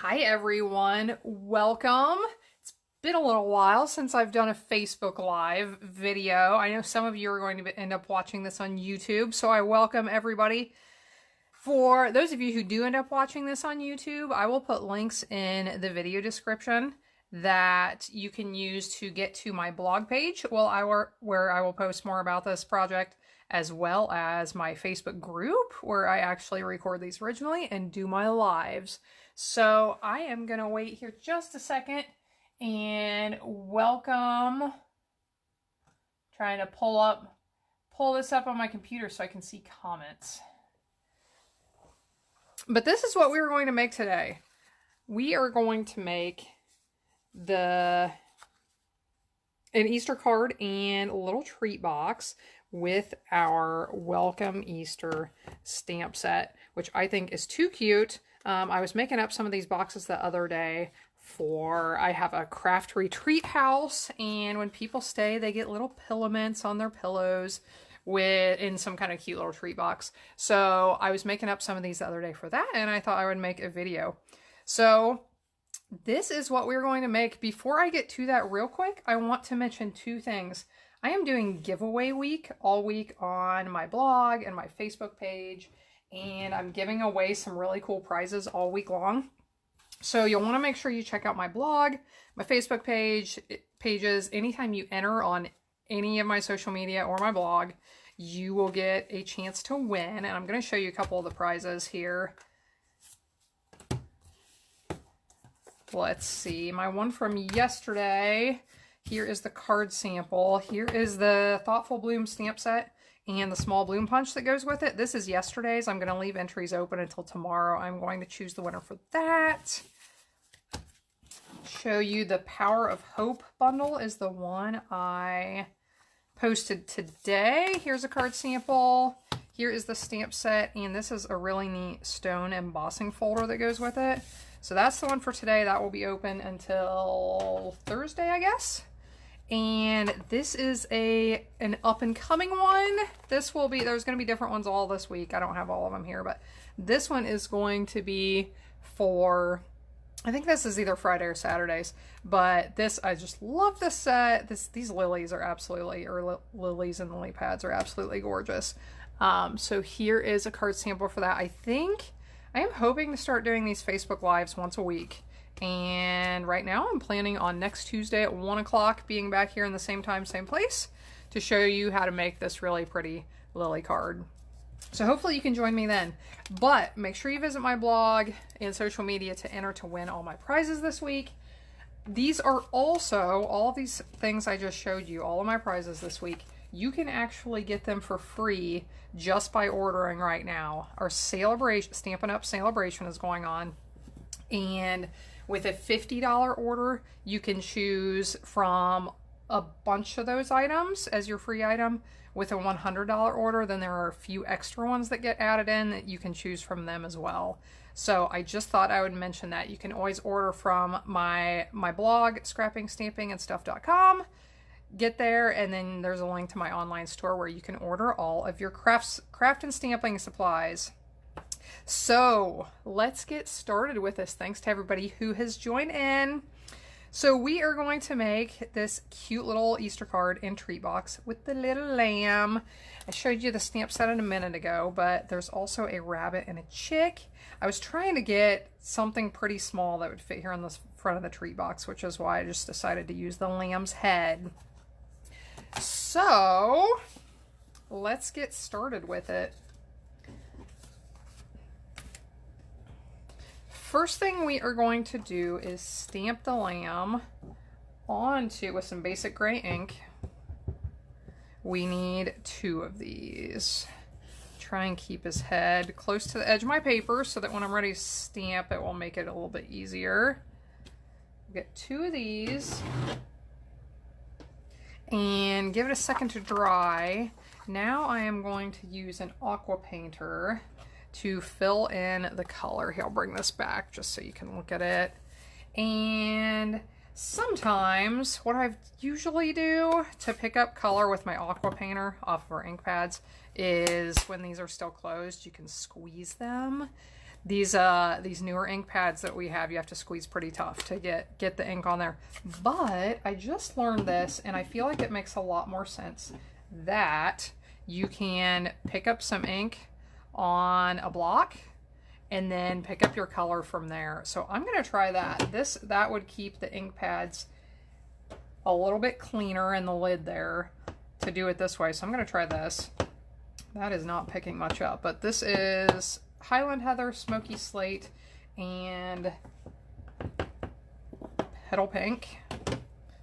Hi everyone, welcome. It's been a little while since I've done a Facebook Live video. I know some of you are going to end up watching this on YouTube, so I welcome everybody. For those of you who do end up watching this on YouTube, I will put links in the video description that you can use to get to my blog page where I will post more about this project, as well as my Facebook group where I actually record these originally and do my lives. So I am going to wait here just a second and welcome. Trying to pull this up on my computer so I can see comments. But this is what we are going to make today. We are going to make an Easter card and a little treat box with our Welcome Easter stamp set, which I think is too cute. I was making up some of these boxes the other day I have a craft retreat house, and when people stay, they get little pillow mints on their pillows in some kind of cute little treat box. So I was making up some of these the other day for that, and I thought I would make a video. So this is what we're going to make. Before I get to that real quick, I want to mention two things. I am doing giveaway week all week on my blog and my Facebook page, and I'm giving away some really cool prizes all week long. So you'll want to make sure you check out my blog, my Facebook pages. Anytime you enter on any of my social media or my blog, you will get a chance to win. And I'm going to show you a couple of the prizes here. Let's see. My one from yesterday. Here is the card sample. Here is the Thoughtful Bloom stamp set and the small bloom punch that goes with it. This is yesterday's. I'm going to leave entries open until tomorrow. I'm going to choose the winner for that. Show you the Power of Hope bundle is the one I posted today. Here's a card sample. Here is the stamp set, and this is a really neat stone embossing folder that goes with it. So that's the one for today. That will be open until Thursday, I guess. And this is an up-and-coming one. There's going to be different ones all this week. I don't have all of them here, but this one is going to be for, I think this is either Friday or Saturdays, but I just love this set. These lilies are absolutely, or lilies and lily pads are absolutely gorgeous. So here is a card sample for that. I am hoping to start doing these Facebook Lives once a week. And right now I'm planning on next Tuesday at 1 o'clock being back here in the same time, same place to show you how to make this really pretty lily card. So hopefully you can join me then. But make sure you visit my blog and social media to enter to win all my prizes this week. These are also, all of these things I just showed you, all of my prizes this week, you can actually get them for free just by ordering right now. Our celebration, Stampin' Up! Celebration is going on. And with a $50 order, you can choose from a bunch of those items as your free item. With a $100 order, then there are a few extra ones that get added in that you can choose from them as well. So I just thought I would mention that. You can always order from my blog, scrappingstampingandstuff.com. Get there, and then there's a link to my online store where you can order all of your craft and stamping supplies. So let's get started with this. Thanks to everybody who has joined in. So we are going to make this cute little Easter card and treat box with the little lamb. I showed you the stamp set a minute ago, but there's also a rabbit and a chick. I was trying to get something pretty small that would fit here on the front of the treat box, which is why I just decided to use the lamb's head. So let's get started with it. First thing we are going to do is stamp the lamb onto, with some basic gray ink. We need 2 of these. Try and keep his head close to the edge of my paper so that when I'm ready to stamp, it will make it a little bit easier. Get 2 of these and give it a second to dry. Now I am going to use an aqua painter to fill in the color. Here, I'll bring this back just so you can look at it. And sometimes what I usually do to pick up color with my aqua painter off of our ink pads is when these are still closed, you can squeeze them. These newer ink pads that we have, you have to squeeze pretty tough to get the ink on there. But I just learned this, and I feel like it makes a lot more sense that you can pick up some ink on a block and then pick up your color from there. So I'm gonna try that. That would keep the ink pads a little bit cleaner in the lid there to do it this way. So I'm gonna try this. That is not picking much up, but this is Highland Heather, Smoky Slate, and Petal Pink.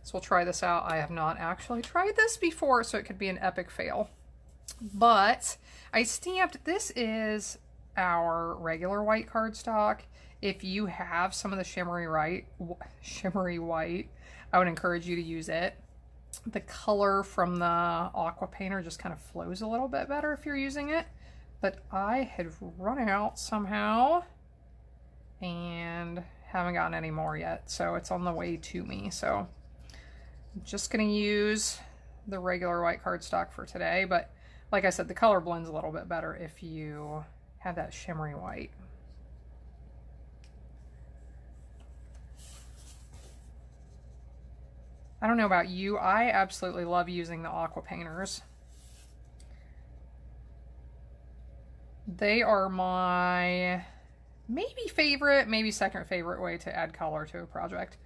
So we'll try this out. I have not actually tried this before, so it could be an epic fail. But I stamped, this is our regular white cardstock. If you have some of the shimmery white, I would encourage you to use it. The color from the aqua painter just kind of flows a little bit better if you're using it. But I had run out somehow and haven't gotten any more yet. So it's on the way to me. So I'm just going to use the regular white cardstock for today. But like I said, the color blends a little bit better if you have that shimmery white. I don't know about you, I absolutely love using the aqua painters. They are my maybe favorite, maybe second favorite way to add color to a project.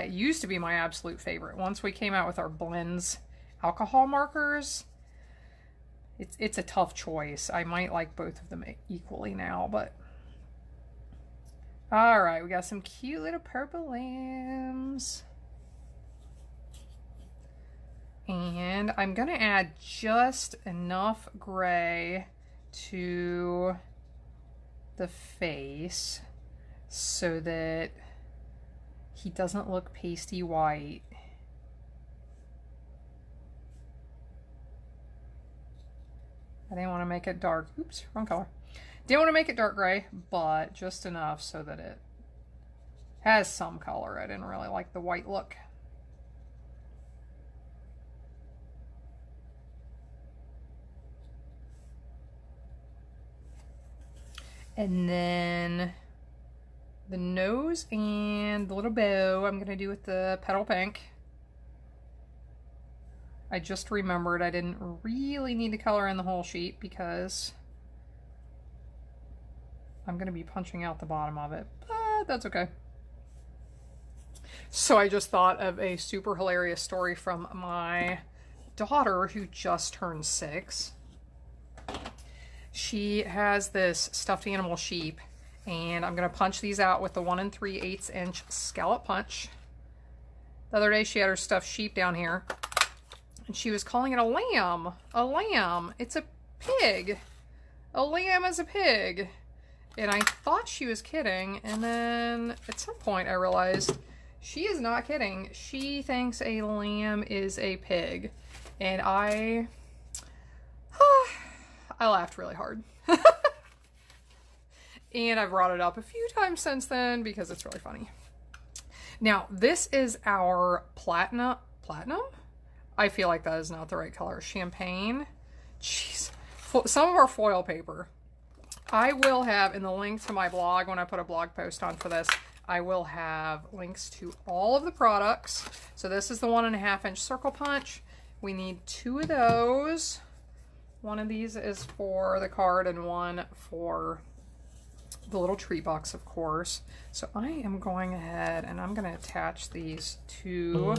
Used to be my absolute favorite. Once we came out with our blends alcohol markers, it's a tough choice. I might like both of them equally now, but all right, we got some cute little purple lambs. And I'm gonna add just enough gray to the face so that he doesn't look pasty white. I didn't want to make it dark. Oops, wrong color. Didn't want to make it dark gray, but just enough so that it has some color. I didn't really like the white look. And then the nose and the little bow I'm going to do with the petal pink. I just remembered I didn't really need to color in the whole sheet because I'm going to be punching out the bottom of it, but that's okay. So I just thought of a super hilarious story from my daughter who just turned 6. She has this stuffed animal sheep, and I'm going to punch these out with the 1 3/8 inch scallop punch. The other day she had her stuffed sheep down here, and she was calling it a lamb. A lamb. It's a pig. A lamb is a pig. And I thought she was kidding, and then at some point I realized she is not kidding. She thinks a lamb is a pig. And I laughed really hard. And I've brought it up a few times since then because it's really funny. Now, this is our platinum? I feel like that is not the right color. Champagne. Jeez. Some of our foil paper. I will have, in the link to my blog, when I put a blog post on for this, I will have links to all of the products. So this is the 1 1/2 inch circle punch. We need 2 of those. One of these is for the card and one for the little tree box, of course. So I am going ahead and I'm going to attach these to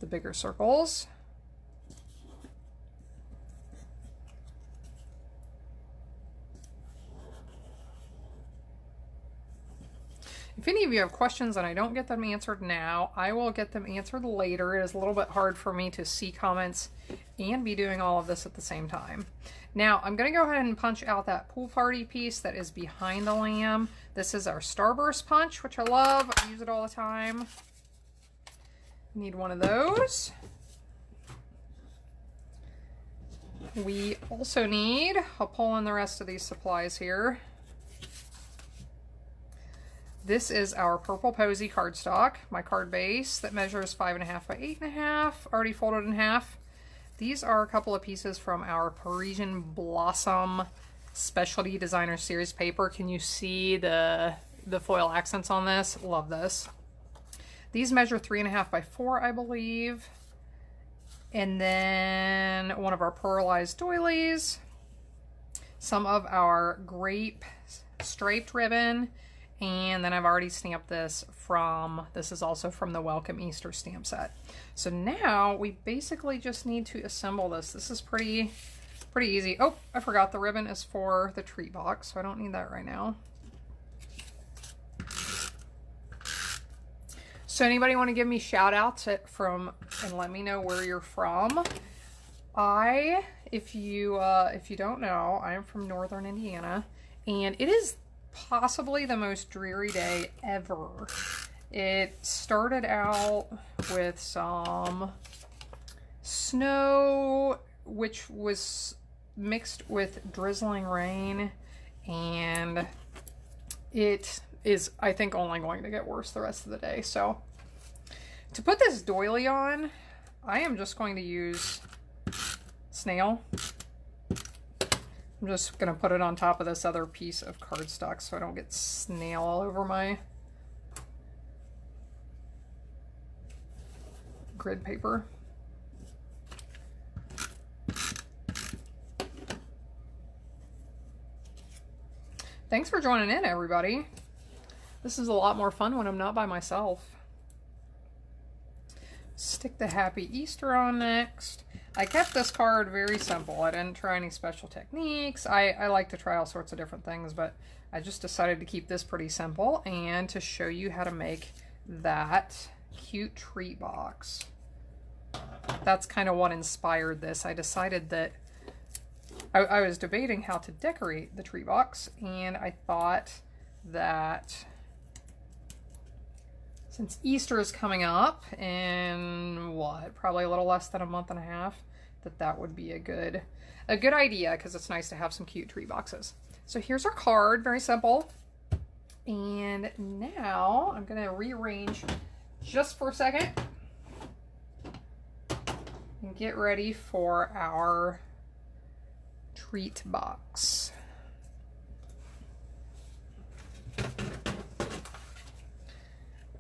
the bigger circles. If any of you have questions and I don't get them answered now, I will get them answered later. It is a little bit hard for me to see comments and be doing all of this at the same time. Now, I'm going to go ahead and punch out that pool party piece that is behind the lamb. This is our Starburst punch, which I love. I use it all the time. Need one of those. We also need, I'll pull in the rest of these supplies here. This is our Purple Posy cardstock, my card base that measures 5 1/2 by 8 1/2, already folded in half. These are a couple of pieces from our Parisian Blossom Specialty Designer Series paper. Can you see the foil accents on this? Love this. These measure 3.5 by 4, I believe. And then one of our pearlized doilies, some of our grape striped ribbon, and then I've already stamped this is also from the Welcome Easter stamp set. So now we basically just need to assemble this. This is pretty easy. Oh, I forgot the ribbon is for the treat box, so I don't need that right now. So anybody want to give me shout outs and let me know where you're from? If you don't know, I am from Northern Indiana, and it is possibly the most dreary day ever. It started out with some snow, which was mixed with drizzling rain, and it is, I think, only going to get worse the rest of the day. So to put this doily on, I am just going to use snail. I'm just going to put it on top of this other piece of cardstock so I don't get snail all over my grid paper. Thanks for joining in, everybody. This is a lot more fun when I'm not by myself. Stick the Happy Easter on next. I kept this card very simple. I didn't try any special techniques. I like to try all sorts of different things, but I just decided to keep this pretty simple and to show you how to make that cute treat box. That's kind of what inspired this. I decided that I was debating how to decorate the treat box, and I thought that since Easter is coming up in probably a little less than a month and a half, that would be a good idea, because it's nice to have some cute treat boxes. So here's our card, very simple. And now I'm going to rearrange just for a second and get ready for our treat box.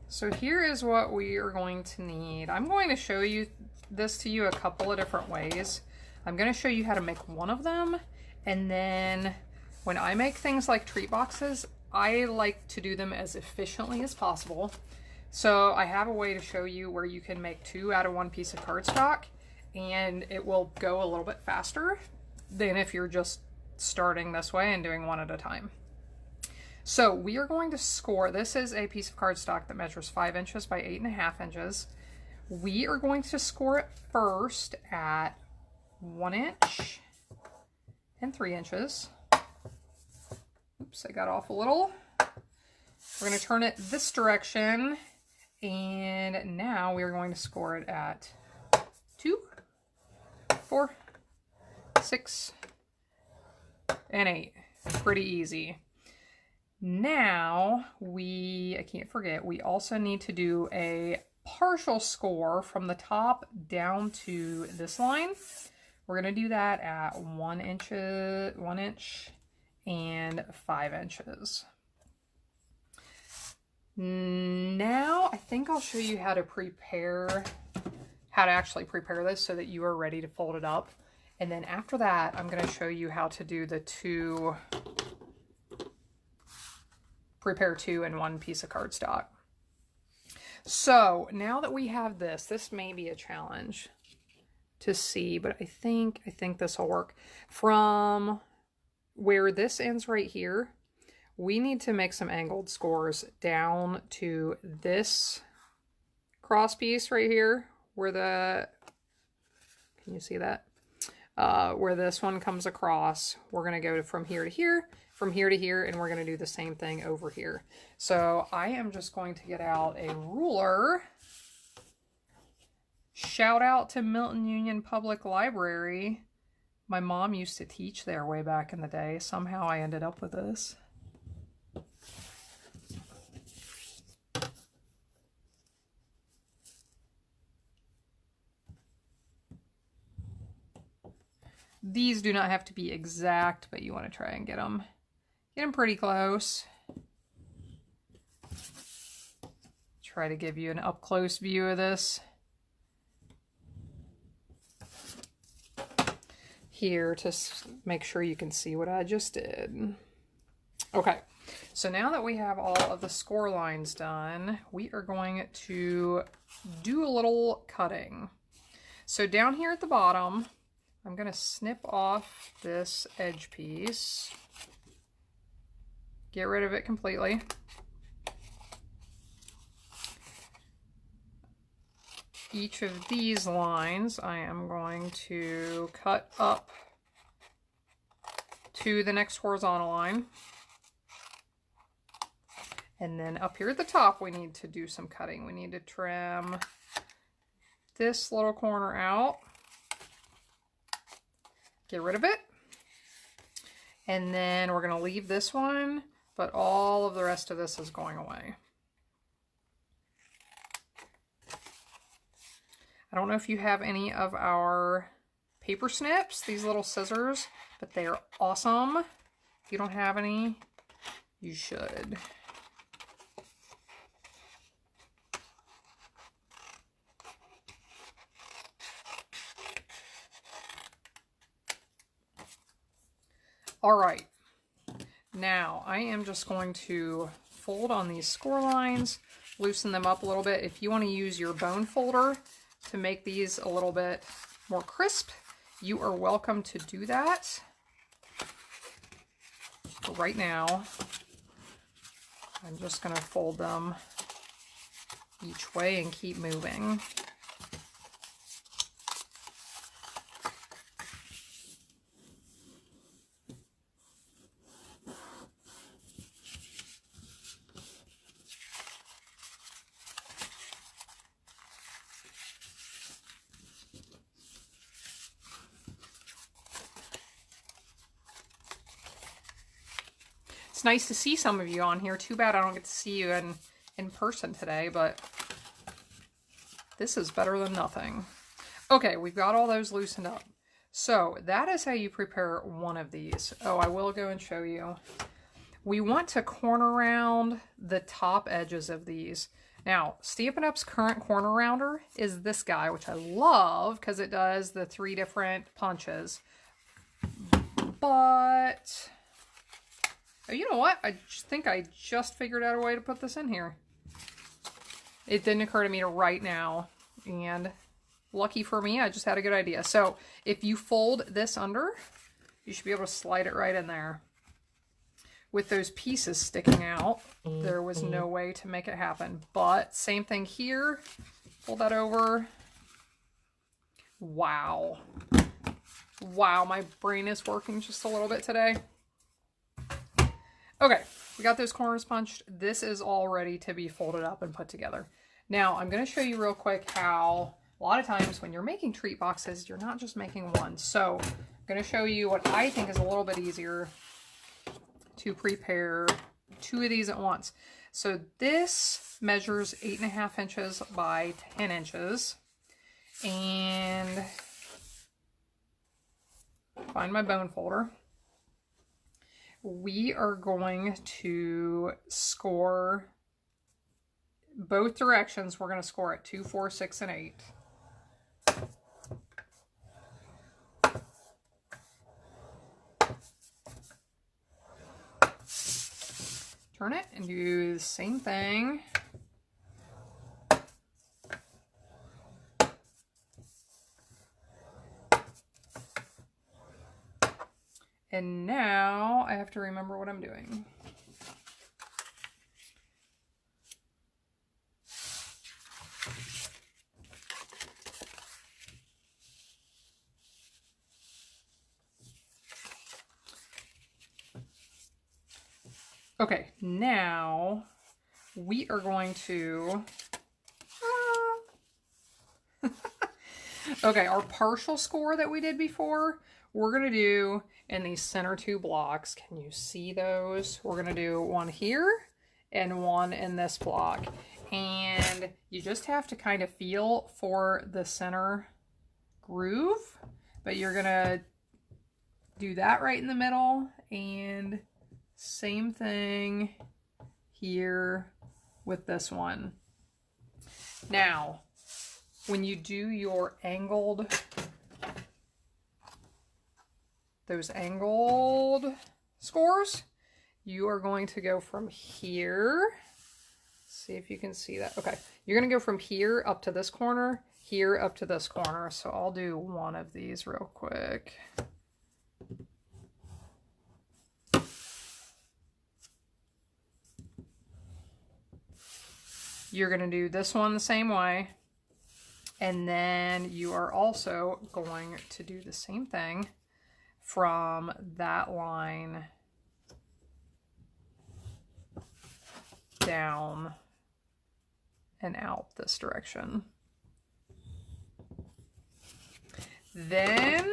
So here is what we are going to need. I'm going to show you this to you a couple of different ways. I'm going to show you how to make one of them, and then when I make things like treat boxes, I like to do them as efficiently as possible. So I have a way to show you where you can make 2 out of 1 piece of cardstock, and it will go a little bit faster than if you're just starting this way and doing one at a time. So we are going to score, this is a piece of cardstock that measures 5 inches by 8.5 inches. We are going to score it first at 1 inch and 3 inches. Oops, I got off a little. We're going to turn it this direction, and now we are going to score it at 2, 4, 6, and 8. Pretty easy. Now, I can't forget, we also need to do a partial score from the top down to this line. We're going to do that at 1 inch and 5 inches. Now, I think I'll show you how to actually prepare this so that you are ready to fold it up. And then after that, I'm going to show you how to do the prepare 2 in 1 piece of cardstock. So now that we have this may be a challenge to see, but I think this will work. From where this ends right here, we need to make some angled scores down to this cross piece right here, where can you see that? Where this one comes across. We're going to go from here to here, from here to here, and we're going to do the same thing over here. So I am just going to get out a ruler. Shout out to Milton Union Public Library. My mom used to teach there way back in the day. Somehow I ended up with this. These do not have to be exact, but you want to try and get them pretty close. Try to give you an up-close view of this. Here to make sure you can see what I just did. Okay, so now that we have all of the score lines done, we are going to do a little cutting. So down here at the bottom, I'm going to snip off this edge piece. Get rid of it completely. Each of these lines I am going to cut up to the next horizontal line. And then up here at the top we need to do some cutting. We need to trim this little corner out. Get rid of it. And then we're going to leave this one, but all of the rest of this is going away. I don't know if you have any of our paper snips, these little scissors, but they are awesome. If you don't have any, you should. All right, now I am just going to fold on these score lines, loosen them up a little bit. If you want to use your bone folder to make these a little bit more crisp, you are welcome to do that. But right now, I'm just going to fold them each way and keep moving. It's nice to see some of you on here. Too bad I don't get to see you in person today, but this is better than nothing. Okay, we've got all those loosened up. So that is how you prepare one of these. Oh, I will go and show you. We want to corner round the top edges of these. Now, Stampin' Up's current corner rounder is this guy, which I love because it does the 3 different punches. But oh, you know what? I think I just figured out a way to put this in here. It didn't occur to me right now, and lucky for me, I just had a good idea. So if you fold this under, you should be able to slide it right in there. With those pieces sticking out, there was no way to make it happen. But same thing here. Fold that over. Wow. Wow, my brain is working just a little bit today. Okay, we got those corners punched. This is all ready to be folded up and put together. Now, I'm going to show you real quick how a lot of times when you're making treat boxes, you're not just making one. So I'm going to show you what I think is a little bit easier to prepare 2 of these at once. So this measures 8.5 inches by 10 inches. And find my bone folder. We are going to score both directions. We're going to score at 2, 4, 6, and 8. Turn it and do the same thing. And now I have to remember what I'm doing. Okay, now we are going to... Okay, our partial score that we did before, we're going to do in these center 2 blocks. Can you see those? We're going to do one here and one in this block. And you just have to kind of feel for the center groove, but you're going to do that right in the middle, and same thing here with this one. Now, when you do your angled, those angled scores, you are going to go from here. See if you can see that. Okay, you're going to go from here up to this corner, here up to this corner. So I'll do one of these real quick. You're going to do this one the same way. And then you are also going to do the same thing from that line down and out this direction. Then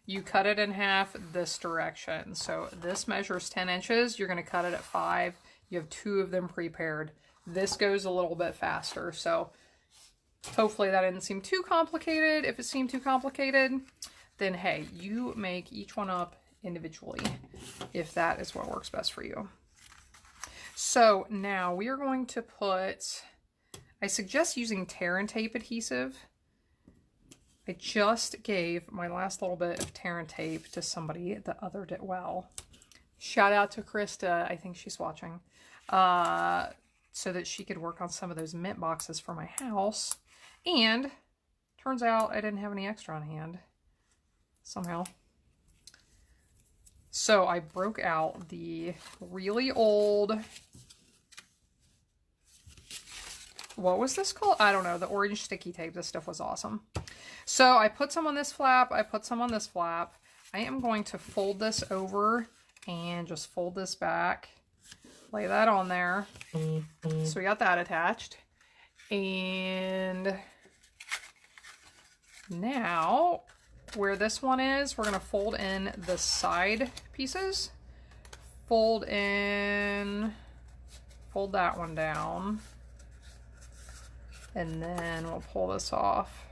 you cut it in half this direction. So this measures 10 inches. You're going to cut it at 5. You have 2 of them prepared. This goes a little bit faster. So hopefully that didn't seem too complicated. If it seemed too complicated, then hey, you make each one up individually if that is what works best for you. So now we are going to put, I suggest using tear and tape adhesive. I just gave my last little bit of tear and tape to somebody the other day. Well, shout out to Krista. I think she's watching. So that she could work on some of those mint boxes for my house. And turns out I didn't have any extra on hand somehow. So I broke out the really old, what was this called? I don't know, the orange sticky tape. This stuff was awesome. So I put some on this flap, I put some on this flap. I am going to fold this over and just fold this back, lay that on there. So we got that attached. And now where this one is, we're going to fold in the side pieces. Fold in, fold that one down. And then we'll pull this off.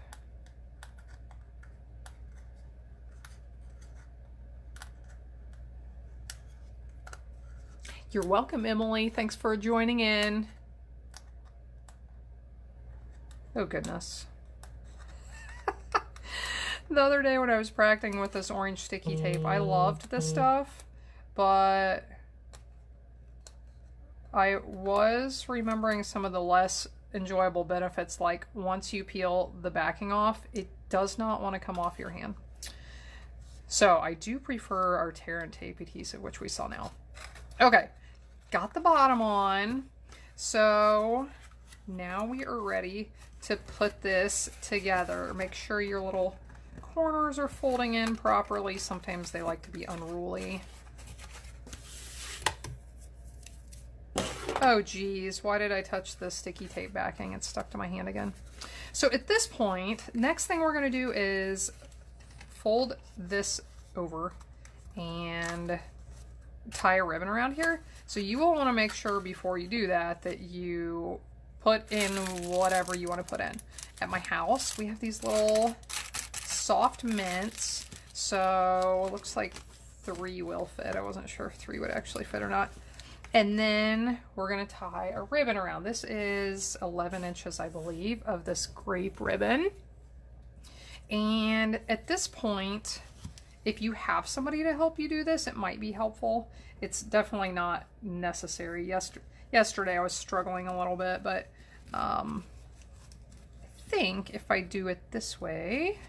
You're welcome, Emily. Thanks for joining in. Oh, goodness. The other day when I was practicing with this orange sticky tape, I loved this stuff, but I was remembering some of the less enjoyable benefits, like once you peel the backing off, it does not want to come off your hand. So I do prefer our tear and tape adhesive, which we saw now. Okay, got the bottom on. So now we are ready to put this together. Make sure your little corners are folding in properly. Sometimes they like to be unruly. Oh geez, why did I touch the sticky tape backing? It's stuck to my hand again. So at this point, next thing we're going to do is fold this over and tie a ribbon around here. So you will want to make sure before you do that that you put in whatever you want to put in. At my house, we have these little soft mints. So it looks like 3 will fit. I wasn't sure if 3 would actually fit or not. And then we're going to tie a ribbon around. This is 11 inches, I believe, of this grape ribbon. And at this point, if you have somebody to help you do this, it might be helpful. It's definitely not necessary. Yesterday I was struggling a little bit, but I think if I do it this way,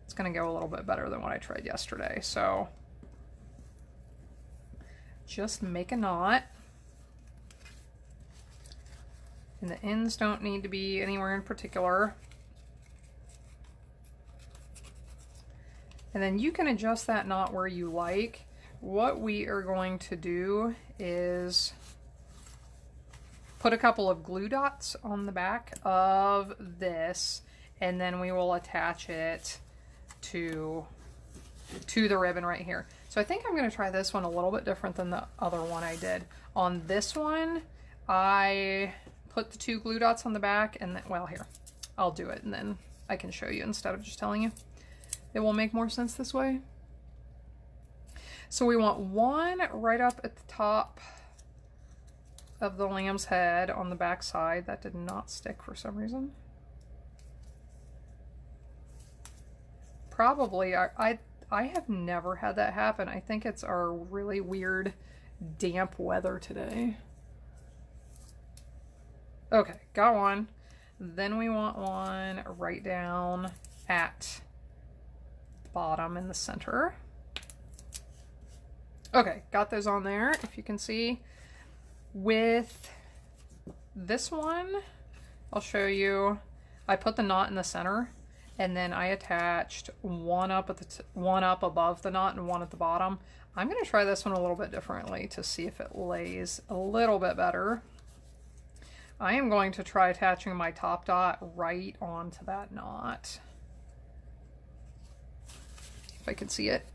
it's going to go a little bit better than what I tried yesterday. So just make a knot. And the ends don't need to be anywhere in particular. And then you can adjust that knot where you like. What we are going to do is put a couple of glue dots on the back of this, and then we will attach it to the ribbon right here. So I think I'm going to try this one a little bit different than the other one I did. On this one, I put the 2 glue dots on the back, and then, well, here, I'll do it, and then I can show you instead of just telling you. It will make more sense this way. So we want one right up at the top of the lamb's head on the back side. That did not stick for some reason. Probably, I have never had that happen. I think it's our really weird damp weather today. Okay, got one. Then we want one right down at the bottom in the center. Okay, got those on there, if you can see. With this one, I'll show you, I put the knot in the center, and then I attached one up at one up above the knot and one at the bottom. I'm going to try this one a little bit differently to see if it lays a little bit better. I am going to try attaching my top dot right onto that knot. If I can see it.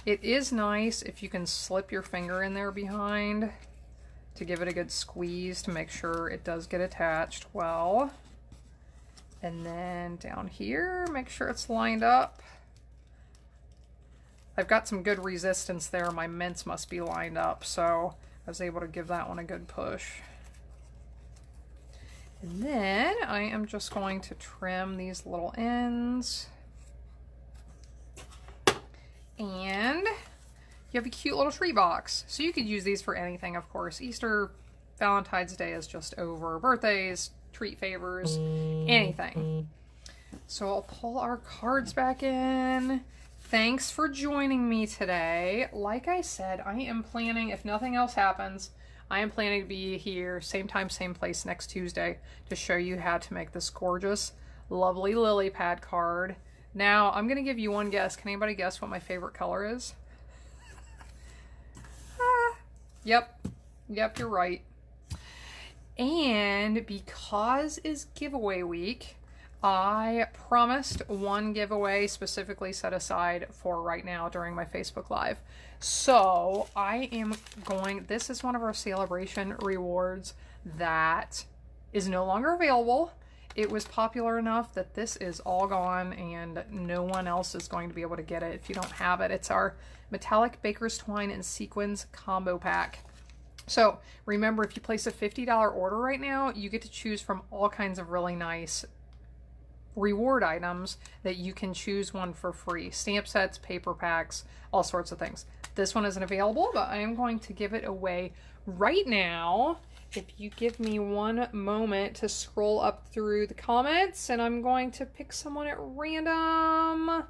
It is nice if you can slip your finger in there behind to give it a good squeeze to make sure it does get attached well. And then down here, make sure it's lined up. I've got some good resistance there. My mints must be lined up, so I was able to give that one a good push. And then I am just going to trim these little ends. And you have a cute little tree box. So you could use these for anything, of course. Easter, Valentine's Day is just over. Birthdays, treat favors, anything. So I'll pull our cards back in. Thanks for joining me today. Like I said, I am planning, if nothing else happens, I am planning to be here same time, same place next Tuesday to show you how to make this gorgeous, lovely lily pad card. Now, I'm going to give you one guess. Can anybody guess what my favorite color is? Yep, you're right. And because it's giveaway week, I promised one giveaway specifically set aside for right now during my Facebook Live. So I am going, this is one of our celebration rewards that is no longer available. It was popular enough that this is all gone and no one else is going to be able to get it if you don't have it. It's our metallic baker's twine and sequins combo pack. So remember, if you place a $50 order right now, you get to choose from all kinds of really nice reward items that you can choose one for free. Stamp sets, paper packs, all sorts of things. This one isn't available, but I am going to give it away right now. If you give me one moment to scroll up through the comments, and I'm going to pick someone at random.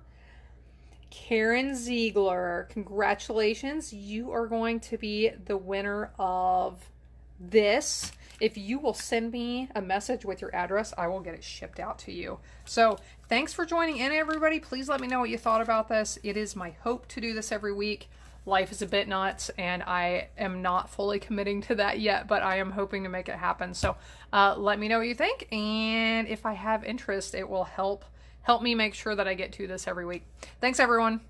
Karen Ziegler, congratulations. You are going to be the winner of this. If you will send me a message with your address, I will get it shipped out to you. So thanks for joining in, everybody. Please let me know what you thought about this. It is my hope to do this every week. Life is a bit nuts, and I am not fully committing to that yet, but I am hoping to make it happen. So let me know what you think, and if I have interest, it will help me make sure that I get to this every week. Thanks, everyone.